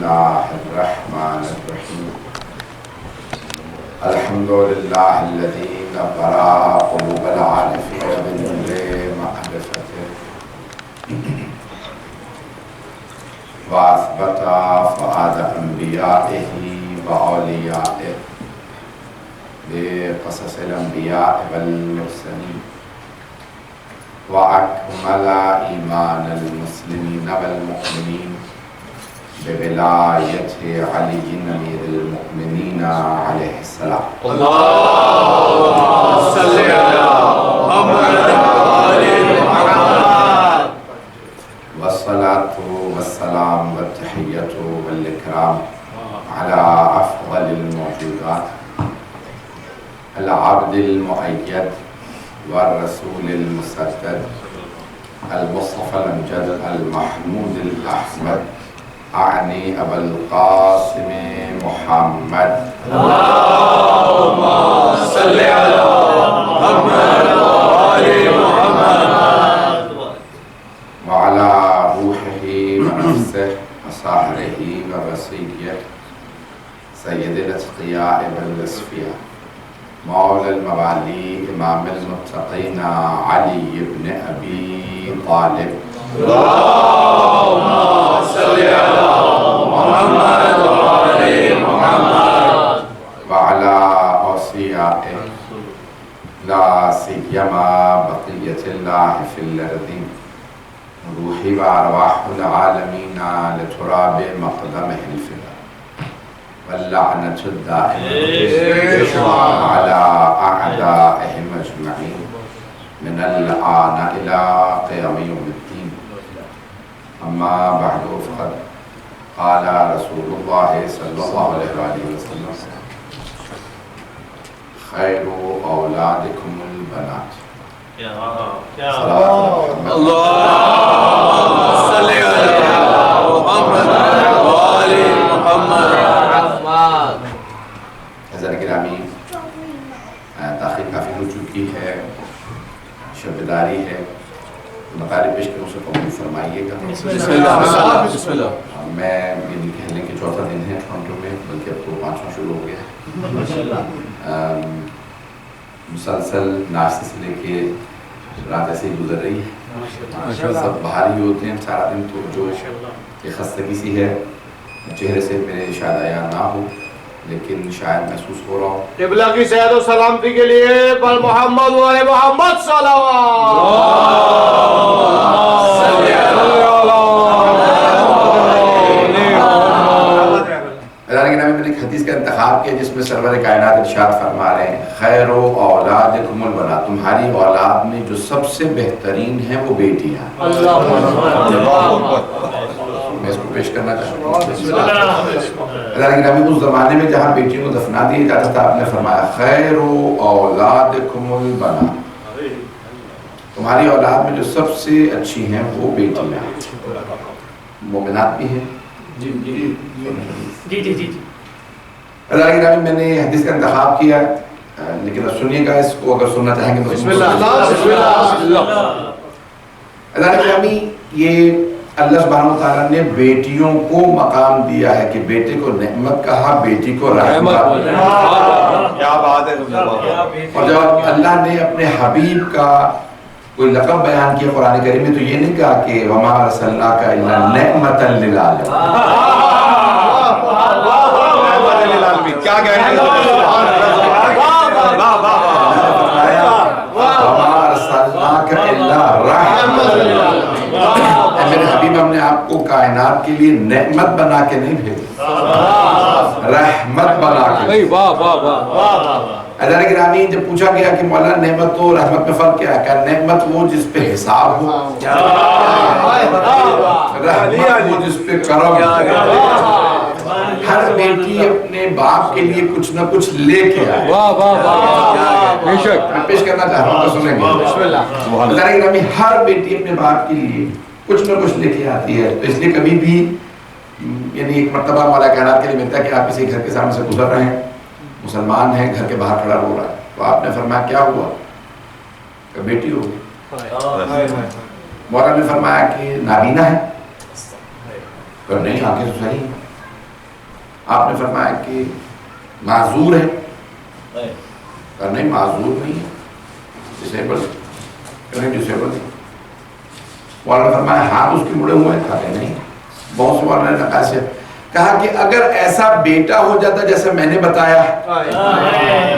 الله الرحمن الرحيم الحمد لله الذي نبر قلوب العارفين بنور معرفته وأثبت فؤاد أنبيائه وأوليائه بقصص الأنبياء والمرسلين وأكمل إيمان المسلمين والمؤمنين بولاية علي أمير المؤمنين عليه السلام. اللهم صل على محمد وآل محمد. والصلاة والسلام والتحية والإكرام على أفضل الموجودات العبد المؤيد والرسول المسدد المصطفى الأمجد المحمود الأحمد أعني أبا القاسم محمد. اللهم صل على محمد وآل محمد وعلى روحه ونفسه وصاحره ووصيه سيد الأتقياء والأصفياء مولى الموالي إمام المتقين علي بن أبي طالب. اللهم صل على محمد وآل محمد وعلى أوصيائه لا سيما بقية الله في الأرض روحي وأرواح العالمين لتراب مقدمه الفدا واللعنة الدائمة على أعدائهم أجمعين من الآن إلى قيام يوم الدين. أما بعد فقد قال رسول الله صلى الله عليه وسلم خير أولادكم البنات. اللهم صل على محمد وآل محمد. حضرات گرامی، تاخیر کافی ہو چکی ہے، شب داری ہے، مطالب پیش کروں سے قبول فرمائیے گا. بسم اللہ. میں یہ نہیں کہہ لیں کہ چوتھا دن ہے ٹورنٹو میں، بلکہ اب تو پانچواں شروع ہو گیا ہے. مسلسل ناشتے سے لے کے رات ایسے ہی گزر رہی ہے. سب باہر ہی ہوتے ہیں سارا دن، تو جو یہ خستگی سی ہے چہرے سے میرے شاید آیا نہ ہو، لیکن شاید محسوس ہو رہا ہوں. قبلہ کی صحت و سلامتی کے لیے پر محمد و آل محمد صلوات. میں نے ایک حدیث کا انتخاب کیا جس میں سرور کائنات ارشاد فرما رہے ہیں خیر و اولادکم البنات، تمہاری اولاد میں جو سب سے بہترین ہے وہ بیٹیاں. میں اس کو پیش کرنا چاہتا ہوں. اس زمانے میں جہاں بیٹیوں کو دفنا دیا جاتا تھا، آپ نے فرمایا خیر و اولادکم البنات، تمہاری اولاد میں جو سب سے اچھی ہیں وہ بیٹیاں. مومنات بھی ہیں. میں نے حدیث کا انتخاب کیا، لیکن اب سنیے گا اس کو، اگر سننا چاہیں گے تو بسم اللہ. یہ اللہ سبحانہ وتعالیٰ نے بیٹیوں کو مقام دیا ہے کہ بیٹے کو نعمت کہا، بیٹی کو رحمت. کیا بات ہے. اور جب اللہ نے اپنے حبیب کا کوئی لقب بیان کیا قرآن کریم میں، تو یہ نہیں کہا کہ وما ارسلناک الا نعمۃ للعالمین. کیا کہنا ہے. میرے حبیب، ہم نے آپ کو کائنات کے لیے نعمت بنا کے نہیں بھیجا، رحمت بنا کے. حضرات گرامی، جب پوچھا گیا کہ مولانا نعمت و رحمت میں فرق کیا ہے، کہ نعمت وہ جس پہ حساب ہو، رحمت وہ جس پہ کرم. ہر بیٹی اپنے باپ کے لیے کچھ نہ کچھ لے کے آئے. میں پیش کرنا چاہ رہا ہوں، تو سنیں گے. ہر بیٹی اپنے باپ کے لیے کچھ نہ کچھ لے کے آتی ہے. تو اس لیے کبھی بھی یعنی ایک مرتبہ مولا کائنات کے لیے ملتا ہے کہ آپ کسی گھر کے سامنے سے گزر رہے ہیں، مسلمان ہیں، گھر کے باہر کھڑا ہو رہا ہے، تو آپ نے فرمایا کیا ہوا؟ کہ بیٹی ہوگی. مولا نے فرمایا کہ نابینا ہے؟ کہ نہیں، آنکھیں تو صحیح ہیں. آپ نے فرمایا کہ معذور ہے، نہیں معذور نہیں ہے، ڈسیبل مولانا نے فرمایا ہاتھ اس کے مڑے ہوئے ہیں، کہا نہیں۔ بہت سے مولانا نے نقاش کہا کہ اگر ایسا بیٹا ہو جاتا جیسے میں نے بتایا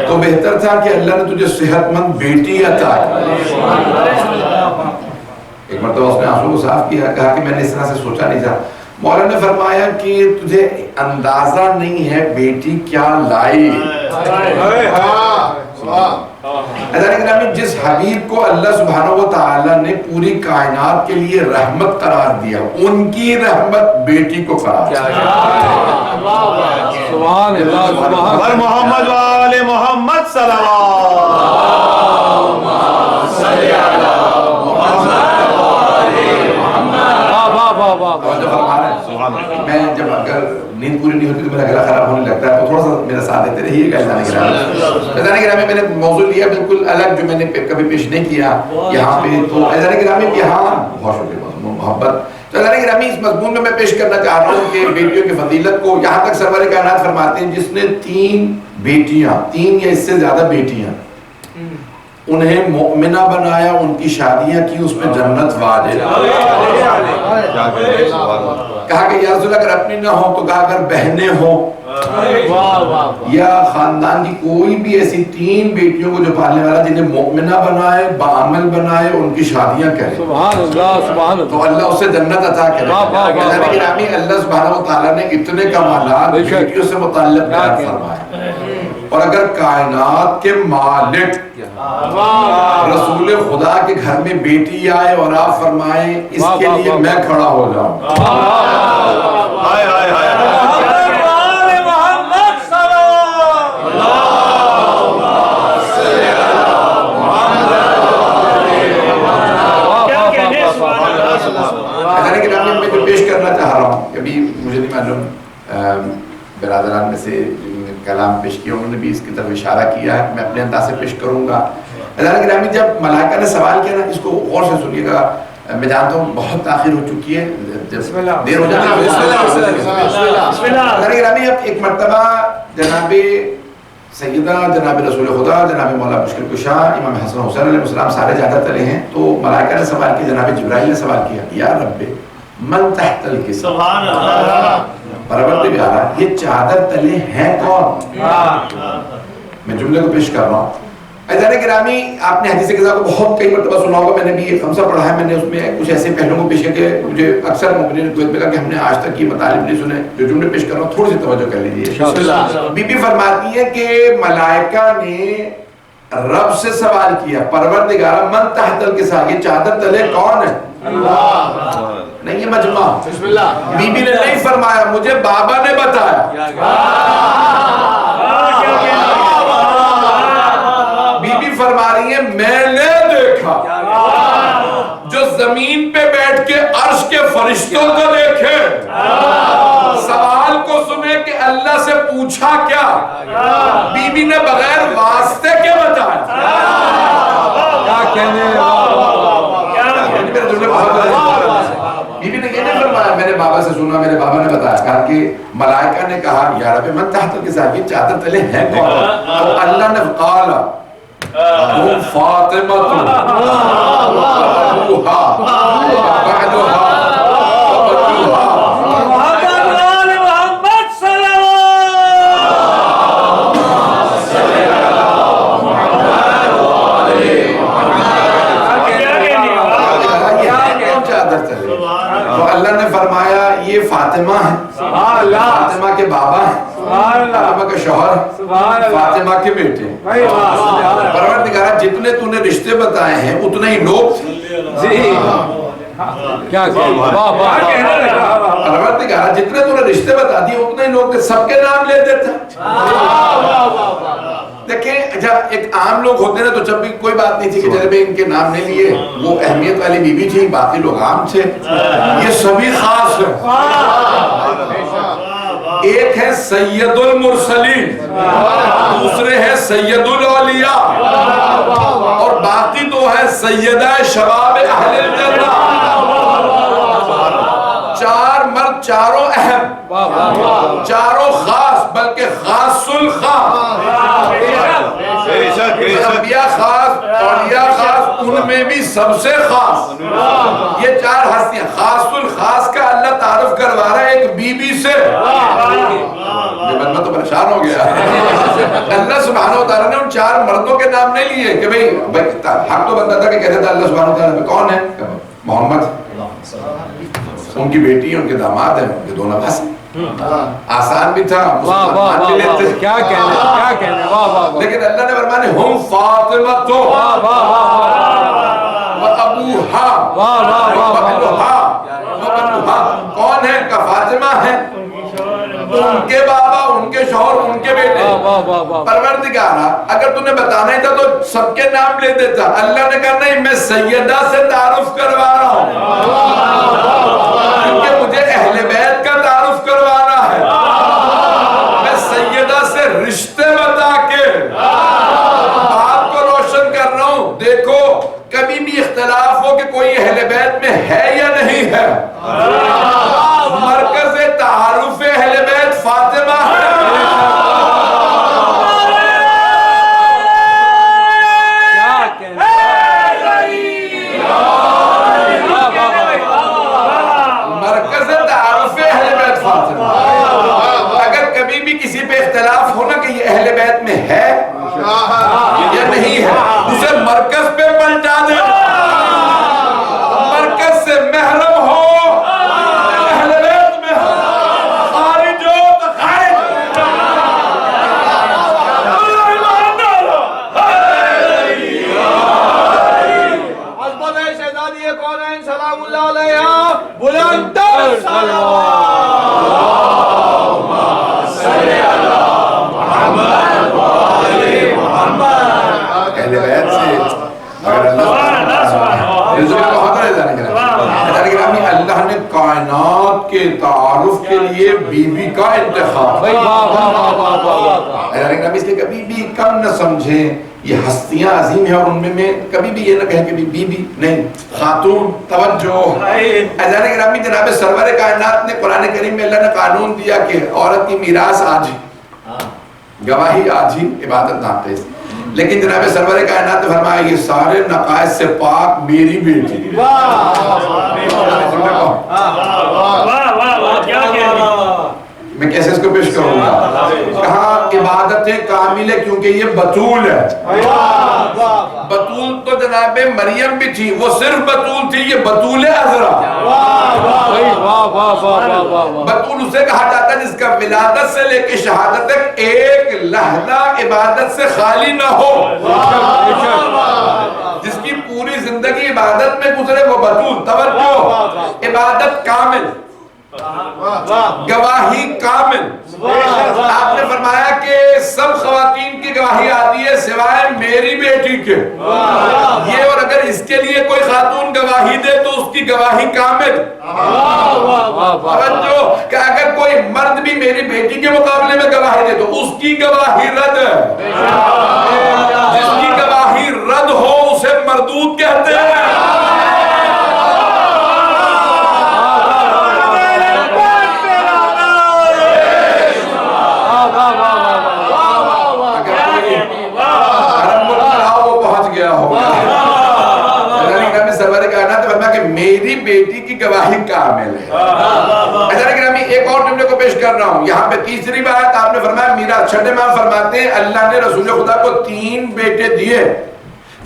تو بہتر تھا کہ اللہ نے تجھے صحت مند بیٹی عطا کی۔ ایک مرتبہ اس نے آنسو کو صاف کیا، کہا کہ میں نے اس طرح سے سوچا نہیں تھا۔ مولانا نے فرمایا کہ تجھے اندازہ نہیں ہے بیٹی کیا لائی۔ جس حبیب کو اللہ سبحانہ و تعالی نے پوری کائنات کے لیے رحمت قرار دیا، ان کی رحمت بیٹی کو قرار دیا۔ سبحان اللہ، محمد وآل محمد صلی میں جب اگر نیند پوری نہیں ہوتی تو میرا گلا خراب ہونے لگتا ہے، تو تھوڑا سا میرا ساتھ دیتے رہیے گا۔ اذان گرامی میں نے موضوع لیا بالکل الگ جو میں نے کبھی پیش نہیں کیا یہاں پہ، تو اذان گرامی یہاں بہت شکریہ محبت۔ تو اذان گرامی اس مضمون میں میں پیش کرنا چاہتا ہوں کہ بیٹیوں کی فضیلت کو، یہاں تک سرور کائنات فرماتے ہیں جس نے 3 بیٹیاں، 3 یا اس سے زیادہ بیٹیاں، انہیں مؤمنہ بنایا، ان کی شادیاں کی، اس میں جنت واجب۔ کہا کہ یا رسول اللہ اگر اپنی نہ ہو تو کہا اگر بہنیں ہوں یا خاندان کی کوئی بھی ایسی 3 بیٹیوں کو جو پالنے والا جنہیں مؤمنہ بنائے، بعمل بنائے، ان کی شادیاں کرے، سبحان اللہ، سبحان اللہ، تو اللہ اسے جنت عطا کرے۔ اللہ سبحانہ و تعالیٰ نے اتنے کمالات بیٹیوں سے متعلق بیان فرمائے، اور اگر کائنات کے مالک رسول خدا کے گھر میں بیٹی آئے اور آپ فرمائیں اس کے لیے میں کھڑا ہو جاؤں، میں جو پیش کرنا چاہ رہا ہوں، ابھی مجھے نہیں معلوم برادران میں سے کلام پیش کیا انہوں نے بھی اس کی طرف اشارہ کیا ہے، میں اپنے انداز سے پیش کروں گا۔ حضرت گرامی جب ملائکہ نے سوال کیا نا، اس کو غور سے سنیے گا، میں جانتا ہوں بہت تاخیر ہو چکی ہے، دیر ہو جاتی ہے۔ حضرت گرامی اب ایک مرتبہ جناب سیدہ، جناب رسول خدا، جناب مولا مشکل کشا امام حسن حسین علیہ السلام سارے زیادہ تلے ہیں، تو ملائکہ نے سوال کیا، جناب جبرائیل نے سوال کیا، یا رب من تحت الکسوۃ، سبحان اللہ، پروردگار یہ چادر تلے ہیں کون؟ میں جملے کو پیش کر رہا ہوں۔ عزیزان گرامی آپ نے حدیث قضا کو بہت کئی مرتبہ سنا ہوگا، میں نے بھی خمسہ پڑھا ہے، میں نے اس میں کچھ ایسے پہلوؤں کو پیش کیا کہ مجھے اکثر مومنین کویت میں کہا کہ ہم نے آج تک یہ مطالب نہیں سنے، جو جملے پیش کر رہا ہوں تھوڑی سی توجہ کر لیجیے۔ بی بی فرماتی ہے کہ ملائکہ نے رب سے سوال کیا، پروردگار من تحت الکساء یہ چادر تلے کون ہے؟ اللہ نہیں، یہ مجمع۔ بی بی نے نہیں فرمایا، مجھے بابا نے بتایا۔ بی بی فرما رہی ہے میں نے دیکھا، جو زمین پہ بیٹھ کے عرش کے فرشتوں کو دیکھے، سوال کو سنے کہ اللہ سے پوچھا کیا، بی بی نے بغیر واسطے کے بتایا۔ کیا کہنے بی بی نے یہ نہیں فرمایا میں نے بابا سے سنا، میرے بابا نے بتایا، کہا کہ ملائکہ نے کہا یا رب من تحت الکساء یہ چادر تلے ہیں کون؟ تو اللہ نے قال ہم فاطمہ یہ فاطمہ ہے، فاطمہ کے بابا ہیں، فاطمہ کے شوہر ہیں، فاطمہ کے بیٹے ہیں۔ پروردگارہ جتنے تو نے رشتے بتائے ہیں اتنے ہی لوگ کیا پروردگارہ جتنے تو نے رشتے بتا دیے اتنے ہی لوگ سب کے نام لے دیتا۔ دیکھیں جب ایک عام لوگ ہوتے ہیں تو جب بھی کوئی بات نہیں تھی کہ جب ان کے نام نہیں لیے، وہ اہمیت والی بی بی تھی، باقی لوگ عام تھے، یہ سبھی خاص ہیں۔ ایک ہے سید المرسلین، دوسرے ہے سید الاولیاء، اور باقی تو ہے سیدہ شباب اہل الجنہ۔ چار مرد چاروں اہم، چاروں خاص، بلکہ خاص الخاص، انبیاء خاص، اولیاء خاص، ان میں بھی سب سے خاص۔ یہ چار ہستیاں، خاص الخاص کا اللہ تعارف کروا رہا ہے ایک بی بی سے۔ یہ بندہ تو پریشان ہو گیا۔ اللہ سبحانہ وتعالیٰ نے ان چار مردوں کے نام نہیں لیے کہ بھئی حق تو بنتا تھا کہ کہتے تھا اللہ سبحانہ وتعالیٰ میں کون ہے؟ محمد، ان کی بیٹی ہیں، ان کے داماد ہیں، ان کے دونوں بھاس ہیں۔ آسان بھی تھا، مسلمان بھی لیتے، کیا کہنے، لیکن اللہ نے فرمانے ہم فاطمہ تو وابوہا وابنہا، کون ہے؟ کہ فاطمہ ہے، ان کے بابا، ان کے شوہر، ان کے بیٹے۔ پروردگارہ اگر تُو نے بتانا ہی تھا تو سب کے نام لے دیتا۔ اللہ نے کہا نہیں، میں سیدہ سے تعارف کروا رہا ہوں، کیونکہ مجھے اہل بیت کا تعارف کروانا ہے۔ میں سیدہ سے رشتے بتا کے بات کو روشن کر رہا ہوں۔ دیکھو کبھی بھی اختلاف ہو کہ کوئی اہل بیت میں ہے یا نہیں ہے، مرکز تعارف اہل بیت فاطمہ ہے۔ مرکز تعارف اہل بیت فاطمہ۔ اگر کبھی بھی کسی پہ اختلاف ہونا کہ یہ اہل بیت میں ہے یا نہیں ہے، اسے مرکز پہ پلٹا دے، مرکز سے محرم ہو، اللہ نے کائنات کے تعارف کے لیے بی بی کا انتخاب۔ اس لیے کبھی بھی کم نہ سمجھیں، یہ ہستیاں عظیم ہیں اور ان میں کبھی بھی یہ نہ کہیں کہ بی بی نہیں، خاتون، توجہ۔ عزیزان گرامی، جناب سرور کائنات نے قرآن کریم میں اللہ نے قانون دیا کہ عورت کی میراث آج ہی، گواہی آج ہی، عبادت ناتے، لیکن جناب سرور کائنات نے فرمایا یہ سارے نقائص سے پاک میری بیٹی۔ میں کیسے اس کو پیش کروں گا؟ کہاں عبادت کامل ہے کیونکہ یہ بطول ہے۔ بطول تو جناب مریم بھی تھی، وہ صرف بطول تھی، یہ بطول عذرا۔ بطول اسے کہا جاتا ہے جس کا ولادت سے لے کے شہادت تک ایک لحظہ عبادت سے خالی نہ ہو، جس کی پوری زندگی عبادت میں گزرے وہ بطول۔ توجہ، عبادت کامل، گواہی کامل۔ آپ نے فرمایا کہ سب خواتین کی گواہی آتی ہے سوائے میری بیٹی کے، یہ اور اگر اس کے لیے کوئی خاتون گواہی دے تو اس کی گواہی کامل۔ توجہ کہ اگر کوئی مرد بھی میری بیٹی کے مقابلے میں گواہی دے تو اس کی گواہی رد ہے، جس کی گواہی رد ہو اسے مردود کہتے ہیں۔ میری بیٹی کی گواہی کامل ہے۔ حضرت گرامی ایک اور جملے کو پیش کر رہا ہوں، یہاں پہ تیسری بات آپ نے فرمایا میراث۔ چھٹے امام فرماتے ہیں اللہ نے رسول خدا کو 3 بیٹے دیے،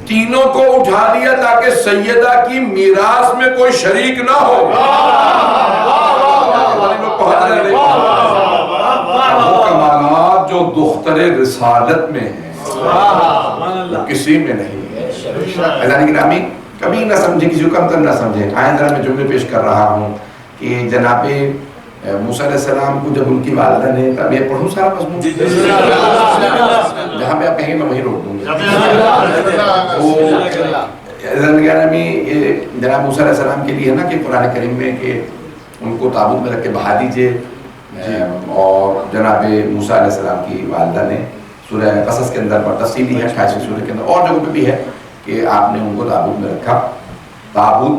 تینوں کو اٹھا لیا تاکہ سیدہ کی میراث میں کوئی شریک نہ ہو۔ وہ کمالات جو دختر رسالت میں ہیں وہ کسی میں نہیں ہے۔ حضرت گرامی کبھی نہ سمجھے، کسی کو کم تر نہ سمجھے۔ آئیں ذرا میں جملے پیش کر رہا ہوں کہ جناب موسیٰ علیہ السلام کو جب ان کی والدہ نے، اب یہ پڑھوں سارا مضمون، جہاں پہ آپ کہیں گے میں وہیں روک دوں گا۔ جناب موسیٰ علیہ السلام کے لیے ہے نا کہ قرآن کریم میں کہ ان کو تابوت میں رکھ کے بہا دیجئے، اور جناب موسیٰ علیہ السلام کی والدہ نے سورہ قصص کے اندر پر تفصیلی ہے، 28 سورہ کے اندر اور جگہ پہ بھی ہے کہ آپ نے ان کو تابوت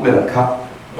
میں رکھا،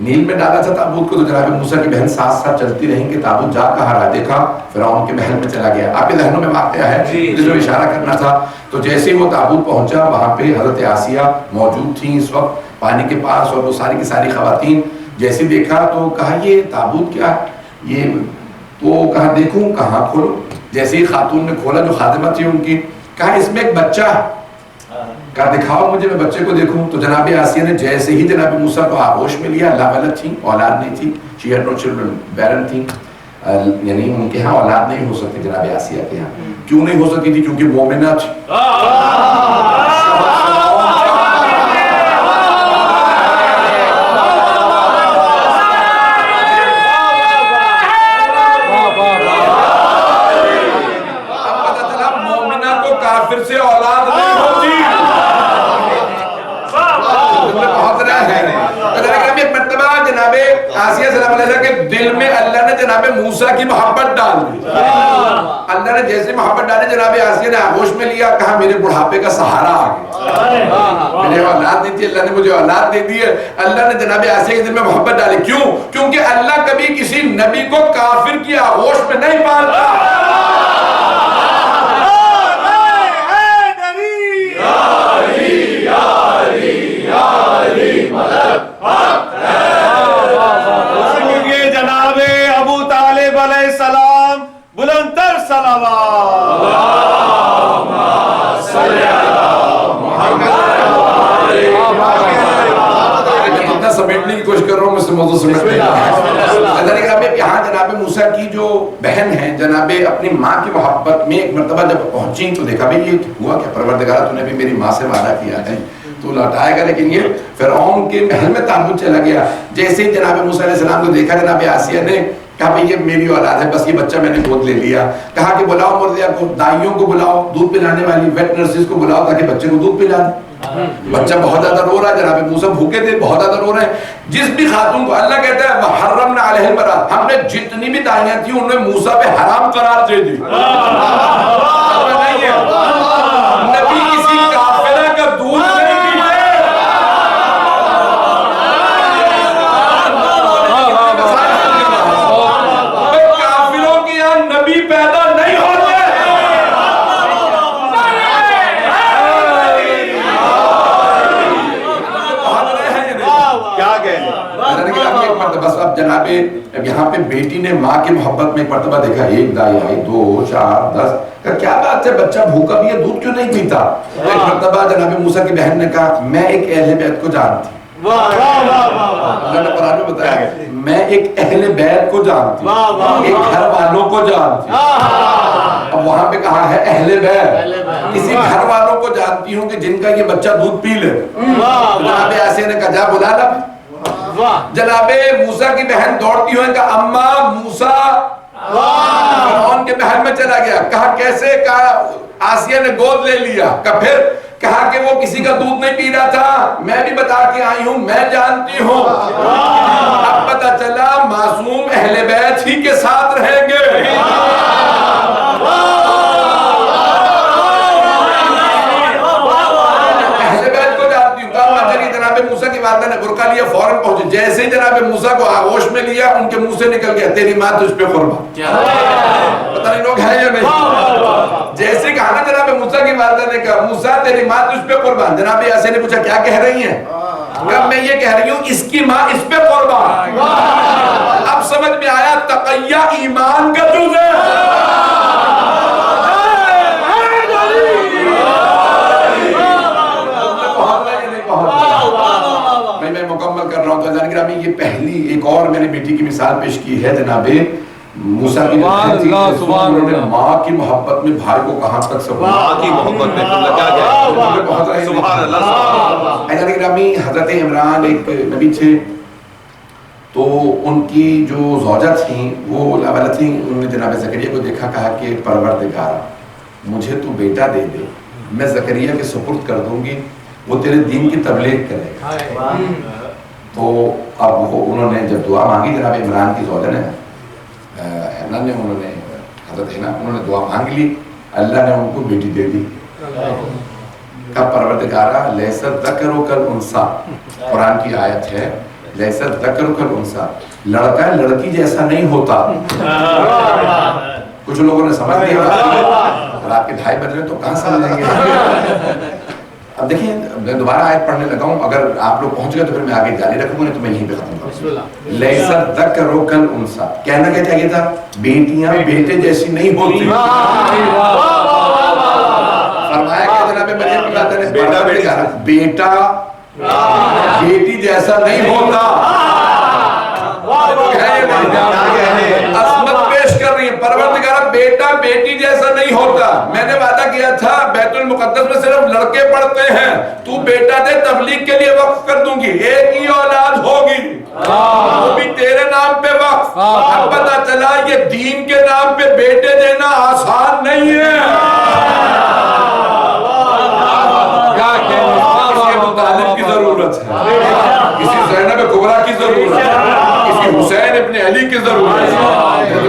نیل میں ڈالا تھا تابوت کو، تو جناب موسیٰ کی بہن ساتھ ساتھ چلتی رہیں کہ تابوت جا کہاں رہا، دیکھا فرعون کے محل میں چلا گیا. آپ کے ذہنوں میں واقعہ ہے جس میں اشارہ کرنا تھا. تو جیسے ہی وہ تابوت پہنچا وہاں پہ حضرت آسیہ موجود تھیں اس وقت پانی کے پاس، اور وہ ساری کی ساری خواتین. جیسے دیکھا تو کہا یہ تابوت کیا ہے یہ، تو کہا دیکھوں کہاں کھولو. جیسے ہی خاتون نے کھولا جو خادمہ تھی ان کی، کہا اس میں ایک بچہ ہے، کہا دکھاؤ مجھے میں بچے کو دیکھوں. تو جناب آسیہ نے جیسے ہی جناب موسیٰ کو آغوش میں لیا، لاولد تھی، اولاد نہیں تھی، she had no children, barren تھی، یعنی ان کے ہاں اولاد نہیں ہو سکتی جناب آسیہ کے ہاں. کیوں نہیں ہو سکتی تھی؟ کیونکہ مومنہ تھی. کافر سے اولاد نہیں ہوتی. بہت رہا ہے ایک مرتبہ جناب آسیہ سلام علیہ کے دل میں اللہ نے جناب موسیٰ کی محبت ڈال دی. اللہ نے جیسے محبت ڈالی جناب آسیہ نے آغوش میں لیا، کہا میرے بڑھاپے کا سہارا آ گیا. مجھے اولاد نہیں تھی، اللہ نے مجھے اولاد دے دی ہے. اللہ نے جناب آسیہ کے دل میں محبت ڈالی. کیوں؟ کیونکہ اللہ کبھی کسی نبی کو کافر کی آغوش میں نہیں پالتا. جناب ابو طالب علیہ السلام بلندر صلوات. اتنا سمیٹنے کی کوشش کر رہا ہوں، مجھ سے موضوع سمیٹ نہیں رہا. یہاں جناب موسیٰ کی جو بہن ہے جناب اپنی ماں کی محبت میں ایک مرتبہ جب پہنچی تو دیکھا بھئی یہ ہوا کیا، پروردگارہ تو نے بھی میری ماں سے وعدہ کیا ہے تو لوٹائے گا، لیکن یہ فرعون کے محل میں تابوت چلا گیا. جیسے ہی جناب موسیٰ علیہ السلام کو دیکھا جناب آسیہ نے کہا بھئی یہ میری اولاد ہے، بس یہ بچہ میں نے گود لے لیا. کہا کہ بلاؤ مرضیہ کو، دائیوں کو بلاؤ، دودھ پلانے والی ویٹ نرسز کو بلاؤ تاکہ بچے کو دودھ پلا دیں. بچہ بہت زیادہ رو رہا ہے، جناب موسیٰ بھوکے تھے، بہت زیادہ رو رہے ہیں. جس بھی خاتون کو اللہ کہتا ہے وَحَرَّمْنَا عَلَيْهِ الْمَرَاضِ، ہم نے جتنی بھی دائیاں تھیں انہوں نے موسیٰ پہ حرام قرار دے دی. نبی کسی کافرہ کا دودھ نہیں پیتے. کافروں کے یہاں نبی پیدا نہیں ہوتے. بس اب جناب یہاں پہ بیٹی نے ماں کی محبت میں ایک مرتبہ دیکھا، ایک دائی آئی، 2 4 10، کیا بات ہے بچہ بھوکا بھی ہے، دودھ کیوں نہیں پیتا؟ ایک مرتبہ جناب موسیٰ کی بہن نے کہا میں ایک اہل بیت کو جانتی. اللہ نے قرآن میں بتایا میں ایک اہل بیت کو جانتی، ایک گھر والوں کو جانتی. اب وہاں پہ کہا ہے اہل بیت، کسی گھر والوں کو جانتی ہوں کہ جن کا یہ بچہ دودھ پی لے. جناب آسیہ نے کہا جا بلا لا. جناب موسیٰ کی بہن دوڑتی ہوئے کہا اماں موسیٰ فرعون کے محل میں چلا گیا. کہا کیسے؟ کہا آسیہ نے گود لے لیا. کہا پھر؟ کہا کہ وہ کسی کا دودھ نہیں پی رہا تھا، میں بھی بتا کے آئی ہوں، میں جانتی ہوں. اب پتہ چلا معصوم اہل بیت ہی کے ساتھ رہیں گے. موسیٰ کی والدہ نے برقع لیا، فوراً پہنچے. جیسے ہی جناب موسیٰ کو آغوش میں لیا ان کے منہ سے نکل گیا تیری ماں تجھ پہ قربان. پتہ نہیں لوگ ہیں یا نہیں. جیسے کہا نا جناب موسیٰ کی والدہ نے کہا موسیٰ تیری ماں تجھ پہ قربان. جناب آسیہ نے پوچھا کیا کہہ رہی ہیں؟ کہا میں یہ کہہ رہی ہوں اس کی ماں اس پہ قربان. اب سمجھ میں آیا تقیہ ایمان کا جز ہے. میں مکمل کر رہا ہوں. تو گرامی یہ پہلی ایک اور میں نے بیٹی کی مثال پیش کی ہے. جناب موسیٰ کی بہن تھی، انہوں نے ماں کی محبت میں بھائی کو کہاں تک سب ماں کی محبت میں سبحان اللہ. گرامی حضرت عمران ایک نبی تھے، تو ان کی جو زوجہ تھیں وہ لاولد تھیں. انہوں نے جناب زکریا کو دیکھا، کہا کہ پروردگار مجھے تو بیٹا دے دے، میں زکریا کے سپرد کر دوں گی، وہ تیرے دین کی تبلیغ کرے گا. تو اب وہ انہوں نے جب دعا مانگی جناب عمران کی زوجہ نے حنا نے، حضرت حنا انہوں نے دعا مانگ لی، اللہ نے ان کو بیٹی دے دی. کب پروردگارہ لیس الذکر کالانثیٰ، قرآن کی آیت ہے لیسا الذکر کالانثیٰ، لڑکا لڑکی جیسا نہیں ہوتا. کچھ لوگوں نے سمجھ لیا رات کے 2:30 بج رہے تو کہاں سمجھیں گے. اب دیکھیں میں دوبارہ آیت پڑھنے لگا ہوں، اگر آپ لوگ پہنچ گئے تو پھر میں آگے جاری رکھوں گا، تو میں یہیں پہ ختم کروں. لیسا الذکر کالانثیٰ، کہنا کیا چاہیے تھا؟ بیٹیاں بیٹے جیسی نہیں ہوتی. فرمایا کہ جناب مریم کی بات ہے، بیٹا بیٹی جیسا نہیں ہوتا. عظمت پیش کر رہی ہے پروردگار، بیٹا بیٹی جیسا نہیں ہوتا. میں نے وعدہ کیا تھا بیت المقدس میں صرف لڑکے پڑھتے ہیں، تو بیٹا دے تبلیغ کے لیے وقف کر دوں گی، ایک ہی اولاد ہوگی وہ بھی تیرے نام پہ وقف. اب پتا چلا یہ دین کے نام پہ بیٹے دینا آسان نہیں ہے. طالب کی ضرورت ہے، کسی زینب کبریٰ کی ضرورت ہے، کسی حسین ابن علی کی ضرورت ہے.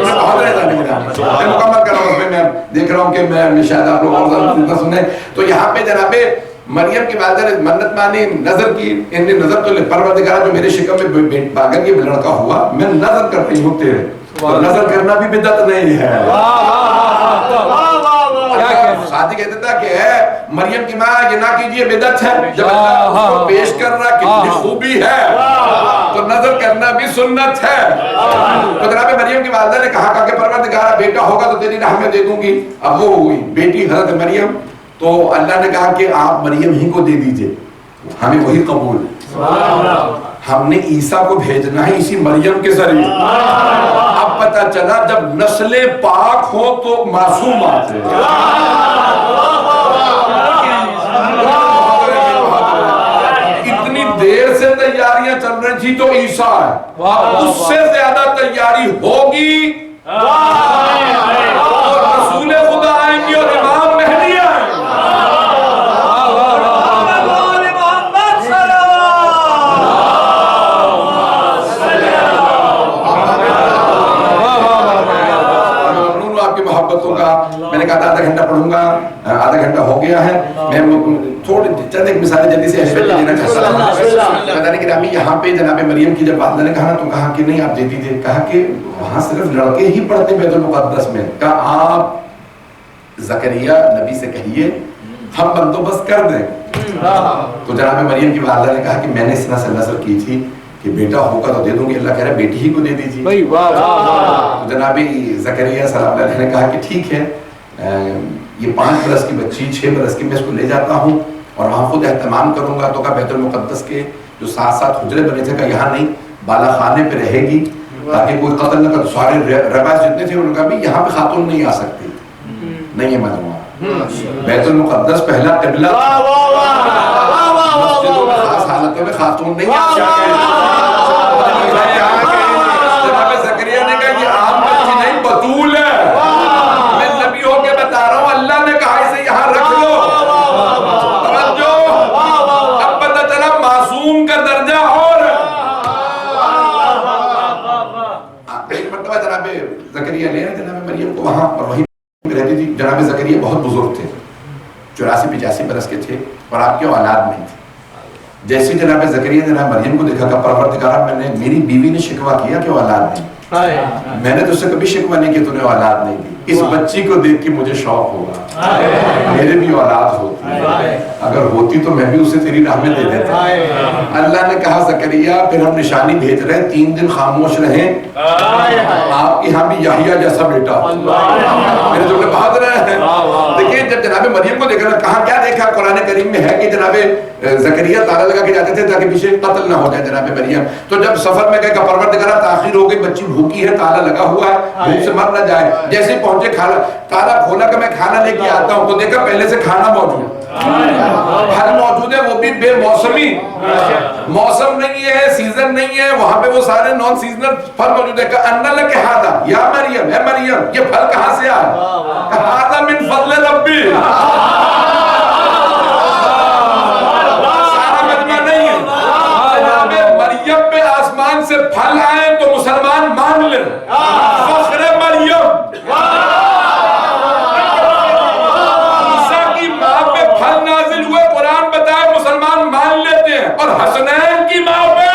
بہت رہتا نہیں میں مکمل کر رہا ہوں، میں دیکھ رہا ہوں کہ میں شاید آپ لوگ اور زیادہ سنیں. تو یہاں پہ جناب مریم کی والدہ نے منت مانی، نظر کی. ان نے نظر تو پروردگار جو میرے شکم میں باغر یہ لڑکا ہوا، میں نظر کر رہی ہوں تیرے. نظر کرنا بھی بدعت نہیں ہے. شادی کہتے تھا کہ ہے مریم کی ماں یہ نہ کیجئے بدعت ہے، جب اللہ اس کو پیش کر رہا کتنی خوبی ہے تو نظر کرنا بھی سنت ہے. تو جناب مریم کی والدہ نے کہا کہ پروردگار بیٹا ہوگا تو تیری راہ میں دے دوں گی. اب وہ ہوئی بیٹی حضرت مریم، تو اللہ نے کہا کہ آپ مریم ہی کو دے دیجئے، ہمیں وہی قبول ہے. ہم نے عیسیٰ کو بھیجنا ہے اسی مریم کے ذریعے. اب پتہ چلا جب نسل پاک ہو تو معصومات ہیں. اتنی دیر سے تیاریاں چل رہی تھی تو عیسیٰ ہے، اس سے زیادہ تیاری ہوگی اور رسول خدا آئیں گی اور امام مہدی آئیں گے. میں نے کہا آدھا گھنٹہ پڑھوں گا، آدھا گھنٹہ ہو گیا ہے. میں تھوڑے چند ایک مثالیں جلدی سے دینا چاہتا ہوں. پتہ نہیں کہ رامی یہاں پہ جناب مریم کی جب والدہ نے کہا نا تو کہا کہ نہیں آپ دے دیجیے. کہا کہ وہاں صرف لڑکے ہی پڑھتے بیت المقدس میں. کہا آپ زکریا نبی سے کہیے ہم بندوبست کر دیں. تو جناب مریم کی والدہ نے کہا کہ میں نے اس طرح سے نظر کی تھی کہ بیٹا ہوگا تو دے دوں گی. اللہ کہہ رہا ہے بیٹی ہی کو دے دیجیے. تو جناب زکریا سلام اللہ علیہ نے کہا کہ ٹھیک ہے، یہ 5 برس کی بچی 6 برس کی میں اس کو لے جاتا ہوں اور وہاں خود اہتمام کروں گا. تو کہا بیت المقدس کے جو 7 حجرے بنے تھے، کہا یہاں نہیں، بالا خانے پہ رہے گی تاکہ کوئی قتل نہ کر. سارے رباس جتنے تھے انہوں نے کہا بھی یہاں پہ خاتون نہیں آ سکتی، نہیں ہے مجموعہ. بیت المقدس پہلا قبلہ، مسجدوں میں خاص حالتوں میں خاتون نہیں آ سکتی. جناب زکریا نے کہا یہ عام بچی نہیں، بطول ہے. میں نبی ہو کے بتا رہا ہوں، اللہ نے کہا اسے یہاں رکھ لو. توجہ، اب پتہ چلا معصوم کا درجہ اور ایک مرتبہ جناب زکریا لے آئے جناب مریم کو وہاں، اور وہیں رہتی تھی. جناب زکریا بہت بزرگ تھے، 84-85 برس کے تھے اور آپ کے اولاد نہیں تھی. جیسے جناب زکریا جناب مریم کو دیکھا کہ پروردگار میں نے، میری بیوی نے شکوہ کیا کہ اولاد نہیں، میں نے تو اس سے کبھی شکوہ نہیں کہ تو نے اولاد نہیں دی. اس بچی کو دیکھ کے مجھے شوق ہوگا میرے بھی اولاد ہوتی، اگر ہوتی تو میں بھی اسے تیری راہ میں دے دیتا. اللہ نے کہا زکریا پھر ہم نشانی بھیج رہے ہیں، 3 دن خاموش رہیں، آپ کے ہاں بھی یحییٰ جیسا بیٹا. میرے جملے بہت رہے ہیں. دیکھیں جب جناب مریم کو دیکھا کہاں کیا دیکھا، قرآن کریم میں ہے کہ جناب زکریا تالا لگا کے جاتے تھے تاکہ پیچھے قتل نہ ہو جائے جناب مریم. تو جب سفر میں گئے کہ پروردگار تاخیر ہو گئی، بچی بھوکی ہے، تالا لگا ہوا ہے، بھوک سے مر نہ جائے. جیسے پہنچے کھانا تالا کھولا کہ میں کھانا لے کے آتا ہوں، تو دیکھا پہلے سے کھانا موجود، پھل موجود ہے، وہ بھی بے موسمی. موسم نہیں ہے، سیزن نہیں ہے، وہاں پہ وہ سارے نان سیزنل پھل موجود ہے. کہ ان لک ھذا یا مریم، اے مریم یہ پھل کہاں سے آیا؟ کہ ھذا من فضل ربی. سے پھل آئے تو مسلمان مان لیں. فخر مریم، عیسیٰ کی ماں پہ پھل نازل ہوئے، قرآن بتائے مسلمان مان لیتے ہیں. اور حسنین کی ماں پہ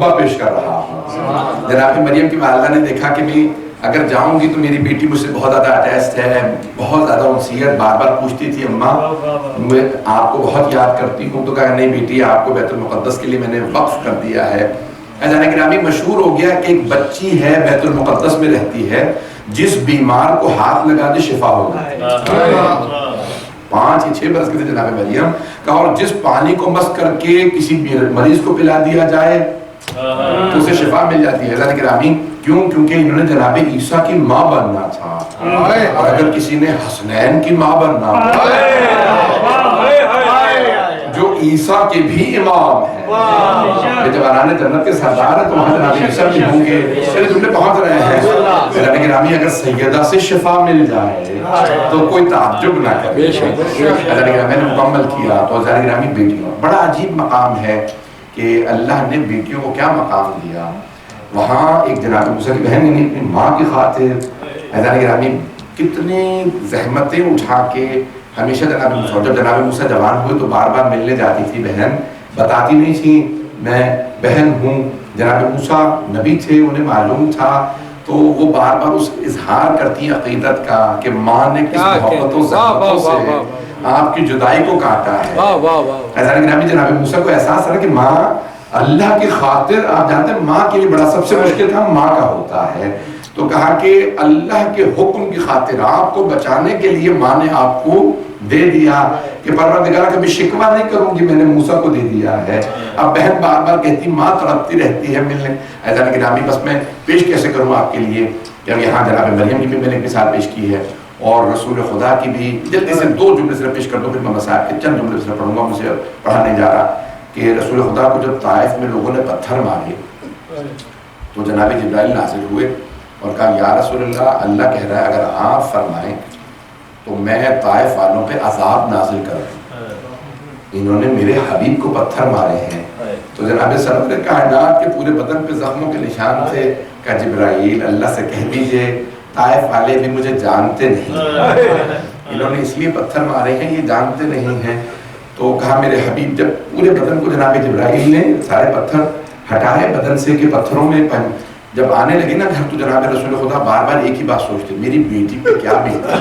محبہ پیش کر رہا ہوں. جناب مریم کی والدہ نے دیکھا کہ میں اگر جاؤں گی تو میری بیٹی مجھ سے بہت زیادہ اٹیچڈ ہے, بہت زیادہ انسیت, بار بار پوچھتی تھی اماں میں آپ کو بہت یاد کرتی ہوں. تو کہا نہیں بیٹی, آپ کو بیت المقدس کے لیے میں نے وقف کر دیا ہے. جانے گرامی مشہور ہو گیا کہ ایک بچی ہے بیت المقدس میں رہتی ہے, جس بیمار کو ہاتھ لگا دے شفا ہو جاتی ہے. 5 یا 6 برس کے تھے جناب مریم کا, اور جس پانی کو مس کر کے کسی مریض کو پلا دیا جائے تو اسے شفا مل جاتی ہے. جناب گرامی کیوں؟ کیونکہ انہوں نے جناب عیسیٰ کی ماں بننا تھا, اور اگر کسی نے حسنین کی ماں بننا جو عیسیٰ کے بھی امام ہیں, جوانان جنت کے سردار ہیں, تو وہاں جناب عیسیٰ بھی ہوں گے. چلے تم نے پہنچ رہے ہیں. جناب گرامی اگر سیدہ سے شفا مل جائے تو کوئی تعجب نہ کرے. جناب گرامی میں نے مکمل کیا. تو جناب گرامی بیٹیوں, بڑا عجیب مقام ہے کہ اللہ نے بیٹیوں کو کیا مقام دیا. وہاں ایک جناب موسیٰ کی بہن نے اپنی ماں کی خاطر جناب گرامی کتنی زحمتیں اٹھا کے ہمیشہ جناب موسیٰ, جب جناب موسیٰ جوان ہوئے تو بار بار ملنے جاتی تھی بہن, بتاتی نہیں تھی میں بہن ہوں. جناب موسیٰ نبی تھے, انہیں معلوم تھا, تو وہ بار بار اس اظہار کرتی ہیں عقیدت کا کہ ماں نے کس محبت و زحمتوں سے آپ کی جدائی کو کاٹا ہے. ایسا گرامی جناب موسیٰ کو احساس ہے کہ ماں اللہ کی خاطر, آپ جانتے ہیں ماں کے لیے بڑا سب سے مشکل کام ماں کا ہوتا ہے. تو کہا کہ اللہ کے حکم کی خاطر آپ کو بچانے کے لیے ماں نے آپ کو دے دیا کہ پروردگار کبھی شکوہ نہیں کروں گی, میں نے موسیٰ کو دے دیا ہے. اب بہن بار بار کہتی, ماں تڑپتی رہتی ہے ملنے. ایسا گرامی بس میں پیش کیسے کروں آپ کے لیے, کہ یہاں جناب مریم کی بھی میں نے ایک مثال پیش کی ہے, اور رسول خدا کی بھی. جلدی سے 2 جملے صرف پیش کر دو, پھر میں مسائل کے چند جملے صرف پڑھوں گا, مجھے پڑھا نہیں جا رہا. کہ رسول خدا کو جب طائف میں لوگوں نے پتھر مارے تو جناب جبرائیل نازل ہوئے اور کہا یا رسول اللہ, اللہ کہہ رہا ہے اگر آپ فرمائیں تو میں طائف والوں پہ عذاب نازل کر دوں, انہوں نے میرے حبیب کو پتھر مارے ہیں. تو جناب سرور کائنات کے پورے بدن پہ زخموں کے نشان تھے. کہا جبرائیل اللہ سے کہہ دیجئے طائف والے بھی مجھے جانتے نہیں, انہوں نے اس لیے پتھر مارے ہیں, یہ جانتے نہیں ہیں. تو کہا میرے حبیب, جب پورے بدن کو جناب جبرائیل نے سارے پتھر ہٹائے بدن سے کہ پتھروں میں جب آنے لگے نا گھر, تو جناب رسول خدا بار بار ایک ہی بات سوچتے, میری بیٹی پہ کیا بیٹی,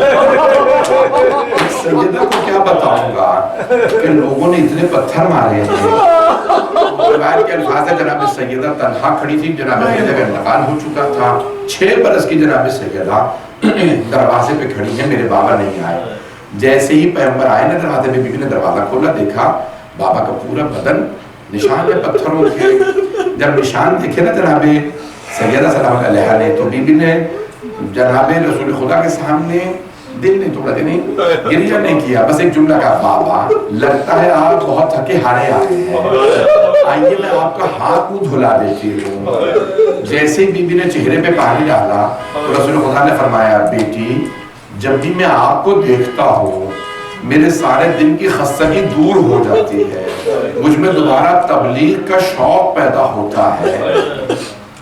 سیدہ کو کیا بتاؤں گا کہ لوگوں نے اتنے پتھر مارے ہیں. روایت کے الفاظ ہے جناب سیدہ تنہا کھڑی تھی, جناب سیدہ کا انتقال ہو چکا تھا. 6 برس کی جناب سیدہ دروازے پہ کھڑی ہیں, میرے بابا نہیں آئے. جیسے ہی پیغمبر آئے نا دروازے پہ, بی بی نے دروازہ کھولا, دیکھا بابا کا پورا بدن نشان ہے پتھروں کے. جب نشان دیکھے نا جناب سیدہ سلام علیہ نے, تو بی بی نے جناب رسول خدا کے سامنے دل نہیں توڑا, نہیں گریہ نہیں کیا, بس ایک جملہ کہا, بابا لگتا ہے آپ بہت تھکے ہارے آئے ہیں, آئیے میں آپ کا ہاتھ منہ دھلا دیتی ہوں. جیسے ہی بی بی نے چہرے پہ پانی ڈالا تو رسول خدا نے فرمایا, بیٹی جب بھی میں آپ کو دیکھتا ہوں میرے سارے دن کی خستگی دور ہو جاتی ہے, مجھ میں دوبارہ تبلیغ کا شوق پیدا ہوتا ہے.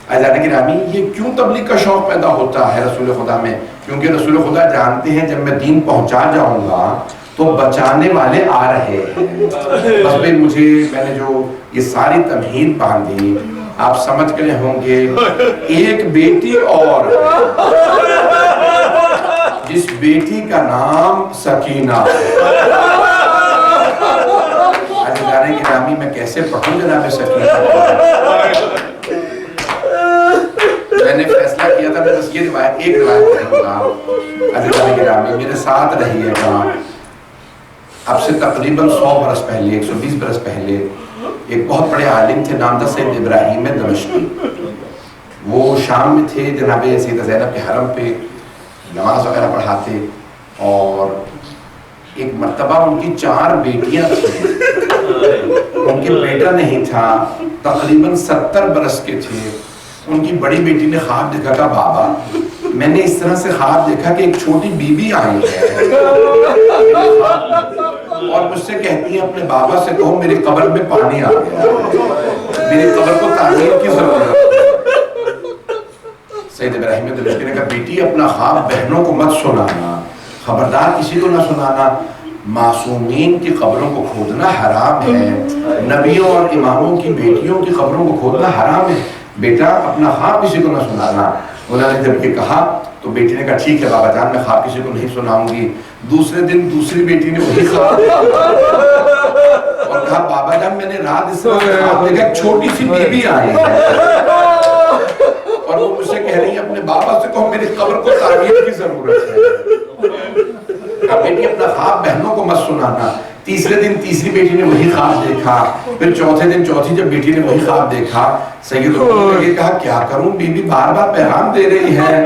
عزیزان گرامی, یہ کیوں تبلیغ کا شوق پیدا ہوتا ہے رسول خدا میں؟ کیونکہ رسول خدا جانتے ہیں جب میں دین پہنچا جاؤں گا تو بچانے والے آ رہے ہیں. بس بھئی مجھے, میں نے جو یہ ساری تمہید باندھی, آپ سمجھ گئے ہوں گے ایک بیٹی اور جس بیٹی کا نام سکینہ ہے. عزیزان گرامی میں کیسے پڑھوں جناب سکینہ, میں نے فیصلہ کیا تھا میں بس یہ روایت, ایک روایت پڑھوں گا. عزیزان گرامی میرے ساتھ رہیے گا. اب سے تقریباً 100 برس پہلے, 120 برس پہلے ایک بہت بڑے عالم تھے, نام تھا سید ابراہیم دمشقی. وہ شام میں تھے, جناب سیدہ زینب کے حرم پہ نماز وغیرہ پڑھاتے, اور ایک مرتبہ ان کی 4 بیٹیاں تھیں, ان کے بیٹا نہیں تھا, تقریباً 70 برس کے تھے. ان کی بڑی بیٹی نے خواب دیکھا کہ بابا میں نے اس طرح سے خواب دیکھا کہ ایک چھوٹی بی بی آئی ہے اور مجھ سے کہتی ہے اپنے بابا سے کہو میری قبر میں پانی آ گیا, میری قبر کو تعمیر کی ضرورت ہے. سید ابراہیم دمشقی نے کہا بیٹی اپنا خواب بہنوں کو مت سنانا, خبردار کسی کو نہ سنانا. معصومین کی قبروں کو کھودنا حرام ہے، نبیوں اور اماموں کی بیٹیوں کی قبروں کو کھودنا حرام ہے، بیٹا اپنا خواب کسی کو نہ سنانا۔ انہوں نے جب یہ کہا تو بیٹی نے کہا ٹھیک ہے بابا جان، میں خواب کسی کو نہیں سناؤں گی۔ دوسرے دن دوسری بیٹی نے وہی خواب اور کہا بابا جان میں نے رات اس طرح خواب دیکھا، ایک چھوٹی سی بیوی آئی ہے اور وہ مجھ سے کہہ رہی ہے اپنے بابا سے کہو میری قبر کو تعمیر کی ضرورت ہے۔ بیٹی اپنا خواب بہنوں کو مت سنانا۔ تیسرے دن تیسری بیٹی نے وہی خواب دیکھا، پھر چوتھے دن چوتھی جب بیٹی نے وہی خواب دیکھا، سید عمر نے کہا کیا کروں، بی بی بار بار پیغام دے رہی ہے۔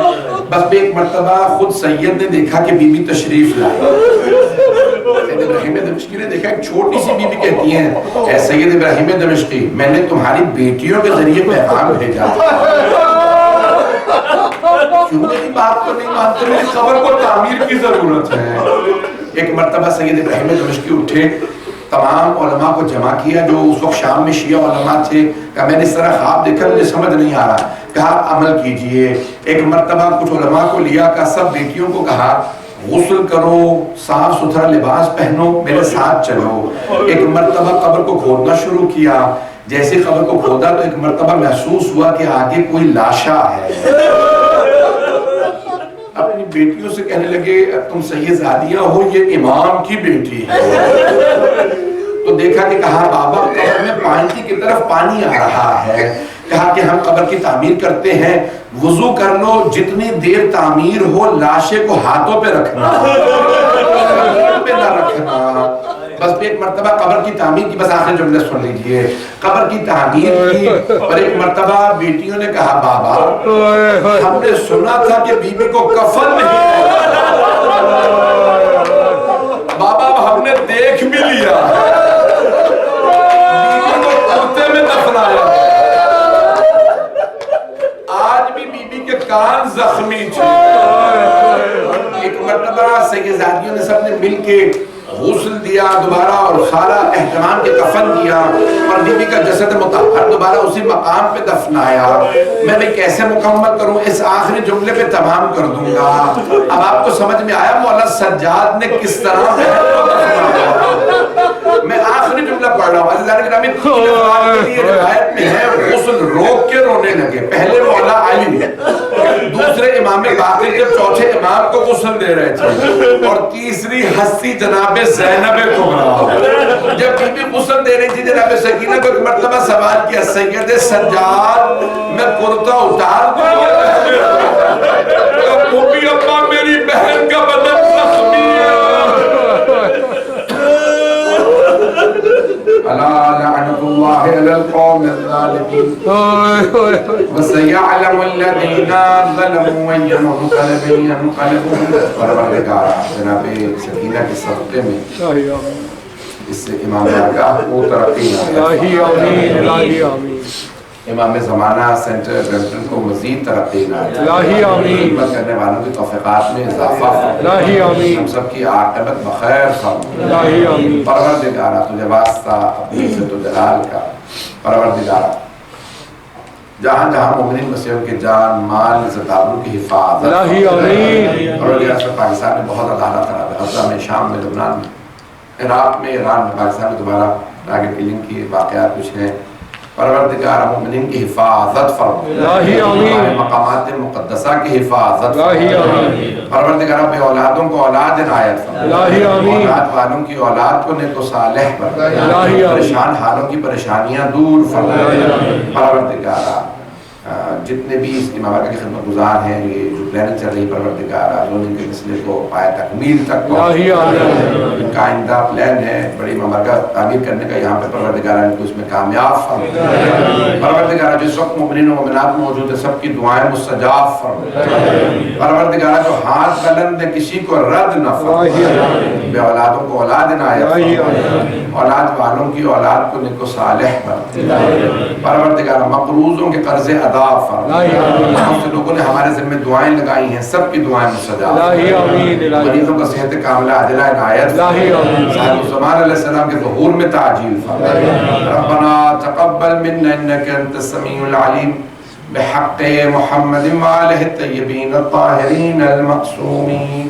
بس ایک مرتبہ خود سید نے دیکھا کہ بی بی تشریف لائی، سید ابراہیم دمشقی نے دیکھا، ایک چھوٹی سی بی بی کہتی ہیں اے سید ابراہیم دمشقی میں نے تمہاری بیٹیوں کے ذریعے پیغام بھیجا، کیوں میری بات کو نہیں مانتے، میری قبر کو تعمیر کی ضرورت ہے۔ ایک مرتبہ سید ابراہیم دمشقی اٹھے، تمام علماء کو جمع کیا جو اس وقت شام میں شیعہ علماء تھے، کہا میں نے اس طرح خواب دیکھا مجھے سمجھ نہیں آ رہا، کہا عمل کیجئے۔ ایک مرتبہ کچھ علماء کو لیا، کہا سب بیٹیوں کو کہا غسل کرو، صاف ستھرا لباس پہنو، میرے ساتھ چلو۔ ایک مرتبہ قبر کو کھودنا شروع کیا، جیسے قبر کو کھودا تو ایک مرتبہ محسوس ہوا کہ آگے کوئی لاشا ہے۔ اپنی بیٹیوں سے کہنے لگے تم سیدزادیاں ہو، یہ امام کی بیٹی ہے۔ تو دیکھا کہ کہا بابا قبر میں پانی کی طرف پانی آ رہا ہے، کہا کہ ہم قبر کی تعمیر کرتے ہیں، وضو کر لو، جتنی دیر تعمیر ہو لاشے کو ہاتھوں پہ رکھنا، پہ نہ رکھنا۔ بس ایک مرتبہ قبر کی تعمیر کی، بس آخر جملے سن لیجئے، قبر کی تعمیر کی اور ایک مرتبہ بیٹیوں نے کہا بابا ہم نے سنا تھا کہ بی بی کو کفن نہیں، بابا ہم نے دیکھ بھی لیا، بی بی کو کرتے میں دفنایا، آج بھی بی بی کے کان زخمی تھے۔ ایک مرتبہ سیدزادیوں نے سب نے مل کے غسل دیا دوبارہ اور سارا اہتمام کے کفن کیا اور بی بی کا جسد مطہر دوبارہ اسی مقام پہ دفنایا۔ میں بھی کیسے مکمل کروں، اس آخری جملے پہ تمام کر دوں گا۔ اب آپ کو سمجھ میں آیا مولا سجاد نے کس طرح میں آخری جملہ پڑھ رہا ہوں۔ عزیزان گرامی روایت میں ہے غسل روک کے رونے لگے، پہلے مولا علی، دوسرے امام باقر جب چوتھے امام کو غسل دے رہے تھے، اور تیسری ہستی جناب زینب کبریٰ جب بی بی غسل دے رہی تھی جناب سکینہ کو ایک مرتبہ سوال کیا سید سجاد میں کرتا اتار دوں، پھوپھی اماں میری بہن کا بدن زخمی ہے، الا لعنت اللہ علی القوم الظالمین وسیعلم الذین ظلموا ای منقلب ینقلبون۔ پروردگار جناب سکینہ کے صدقے میں اس سے امام بارگاہ کو ترقی الہی آمین، الہی آمین، امام زمانہ سینٹر برمپٹن کو مزید ترقی نائے، الہی آمین، خدمت کرنے والوں کی توفیقات میں اضافہ فرما، الہی آمین، ہم سب کی عاقبت بخیر فرما، الہی آمین۔ پروردگارہ تجھے واسطہ اپنی عزت و جلال کا، پروردگارہ جہاں جہاں مومنین مسیحوں کے جان مال عزت آبرو کی حفاظت، الہی آمین، پروردگارہ سے پاکستان میں بہت عدالت خراب ہے، غزہ میں، شام میں، لبنان میں، عراق میں، ایران میں، پاکستان میں دوبارہ ٹارگٹ کلنگ کی واقعات کچھ ہیں، پروردگار مومنین کی حفاظت فرما، الہی آمین، مقامات مقدسہ کی حفاظت الہی آمین، پروردگار بے اولادوں کو اولاد عنایت فرما، الہی آمین، اولاد والوں کی اولاد کو نیک و صالح بنا، الہی آمین، پریشان حالوں کی پریشانیاں دور فرما، پروردگار جتنے بھی اس امامت کی خدمت گزار ہیں، یہ جو پلاننگ چل رہی پروردگار زوننگ کے مسئلے کو پائے تکمیل تک الہی آمین، ان کا آئندہ پلان ہے بڑی ممرکہ تعمیر کرنے کا، یہاں پہ پروردگار ان کو اس میں کامیاب فرما، پروردگار جس وقت مومنین و مومنات موجود ہیں سب کی دعائیں مستجاب فرما، پروردگار جو ہاتھ بلند ہے کسی کو رد نہ فرما، بے اولادوں کو اولاد عنایت فرما، اولاد والوں کی اولاد کو نیک و صالح بنا، پروردگار مقروضوں کے قرض ادا فرما، بہت سے لوگوں نے ہمارے ذمہ دعائیں لگائی ہیں سب کی دعائیں مستجاب، مریضوں کا صحت کاملہ عاجلہ عنایت، صاحب الزمان علیہ السلام کے ظہور میں تعجیل فرما، ربنا تقبل منا انك انت السميع العليم بحق محمد وآلہ الطیبین الطاہرین المعصومین۔